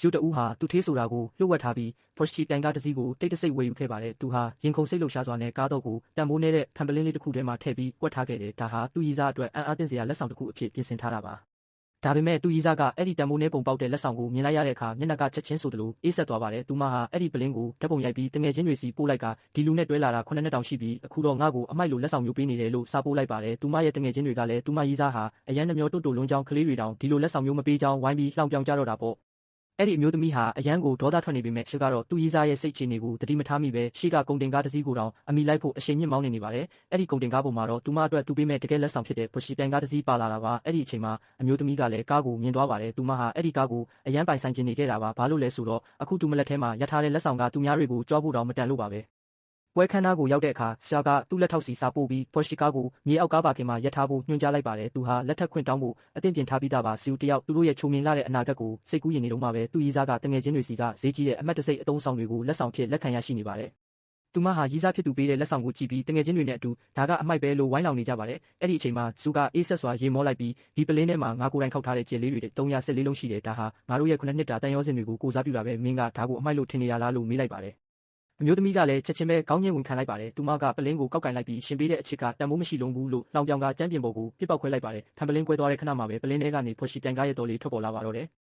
ဇီယိုတဦးဟာသူဌေးဆိုတာကိုလျှို့ဝှက်ထားပြီးဘော်ရှိပြိုင်ကားတစ်စီးကိုတိတ်တဆိတ်ဝယ်ယူခဲ့ပါတယ်။သူဟာရင်ခုန်စိတ်လှုပ်ရှားစွာနဲ့ကားတော့ကိုတန်ဖိုးနည်းတဲ့ဖန်ပလင်းလေးတစ်ခုထဲမှာထည့်ပြီးကွက်ထားခဲ့တယ်။ဒါဟာသူ့ရည်စားအတွက်အံ့အားသင့်စရာလက်ဆောင်တစ်ခုအဖြစ်ပြင်ဆင်ထားတာပါ။ဒါပေမဲ့သူ့ရည်စားကအဲ့ဒီတန်ဖိုးနည်းပုံပေါက်တဲ့လက်ဆောင်ကိုမြင်လိုက်ရတဲ့အခါမျက်နှာကချက်ချင်းဆိုသလိုအေးဆက်သွားပါတယ်။သူမဟာအဲ့ဒီပလင်းကိုဓာတ်ပုံရိုက်ပြီးတငယ်ချင်းတွေစီပို့လိုက်ကဒီလူနဲ့တွဲလာတာ9နှစ်တောင်ရှိပြီးအခုတော့ငါ့ကိုအမိုက်လိုလက်ဆောင်မျိုးပေးနေတယ်လို့စာပို့လိုက်ပါတယ်။သူမရဲ့တငယ်ချင်းတွေကလည်းသူမရည်စားဟာအရန်နှမျောတိုးတိုလွန်းချောင်းကလေးတွေတောင်ဒီလိုလက်ဆောင်မျိုးမပေးကြောင်းဝိုင်းပြီးလှောင်ပြောင်ကြတော့တာပေါ့။အဲ့ဒီအမျိုးသမီးဟာအရန်ကိုဒေါသထွက်နေပေမဲ့ရှစ်ကတော့သူ့ရည်စားရဲ့စိတ်အခြေအနေကိုတတိမထားမိပဲရှေ့ကကုန်တင်ကားတစ်စီးကိုတောင်အမိလိုက်ဖို့အရှိန်မြင့်မောင်းနေပါတယ်။အဲ့ဒီကုန်တင်ကားပေါ်မှာတော့သူမအတွက်သူပေးမဲ့တကယ်လက်ဆောင်ဖြစ်တဲ့ဘော်ရှိပြိုင်ကားတစ်စီးပါလာတာပါ။အဲ့ဒီအချိန်မှာအမျိုးသမီးကလည်းကားကိုမြင်သွားပါတယ်။သူမဟာအဲ့ဒီကားကိုအရန်ပိုင်ဆိုင်ချင်နေခဲ့တာပါ။ဘာလို့လဲဆိုတော့အခုသူမလက်ထဲမှာရထားတဲ့လက်ဆောင်ကသူများတွေကိုကြွားဖို့တောင်မတန်လို့ပါပဲ။ပွဲခန်းနားကိုရောက်တဲ့အခါဆရာကသူ့လက်ထောက်စီစာပို့ပြီးဘော်ရှိကားကိုမြေအောက်ကားပါခင်မှာရပ်ထားဖို့ညွှန်ကြားလိုက်ပါတယ်။သူဟာလက်ထပ်ခွင့်တောင်းဖို့အသင့်ပြင်ထားပြီးသားပါ။ဇီယိုတယောက်သူတို့ရဲ့ချုံမြင်လာတဲ့အနာဂတ်ကိုစိတ်ကူးရင်နေတော့မှပဲသူ့ရည်စားကတငယ်ချင်းတွေစီကဈေးကြီးတဲ့အမတ်တစိတ်အတုံးဆောင်တွေကိုလက်ဆောင်ဖြစ်လက်ခံရရှိနေပါတယ်။သူမဟာရည်စားဖြစ်သူပေးတဲ့လက်ဆောင်ကိုကြည့်ပြီးတငယ်ချင်းတွေနဲ့အတူဒါကအမိုက်ပဲလို့ဝိုင်းလောင်နေကြပါတယ်။အဲ့ဒီအချိန်မှာဇူကအေးဆက်စွာရေမောလိုက်ပြီးဒီပလင်းထဲမှာငါကိုယ်တိုင်ခောက်ထားတဲ့ကြယ်လေးတွေ314လုံးရှိတယ်။ဒါဟာငါတို့ရဲ့9နှစ်တာတန်ရောစင်တွေကိုကိုစားပြုတာပဲမင်းကဒါကိုအမိုက်လို့ထင်နေရလားလို့မေးလိုက်ပါတယ်။အမျိုးသမီးကလည်းချက်ချင်းပဲခေါင်းညှင်းဝင်ခံလိုက်ပါတယ်။သူမကပလင်းကိုကောက်ကင်လိုက်ပြီးရှင်ပေးတဲ့အချစ်ကတန်ဖိုးမရှိလုံးဘူးလို့လောင်ပြောင်ကကြမ်းပြင်ပေါ်ကိုပြစ်ပေါက်ခွဲလိုက်ပါတယ်။ဖန်ပလင်းကွဲသွားတဲ့ခဏမှာပဲပလင်းထဲကနေဘော်ရှိပြိုင်ကားရဲ့တော်လေးထွက်ပေါ်လာပါတော့တယ်။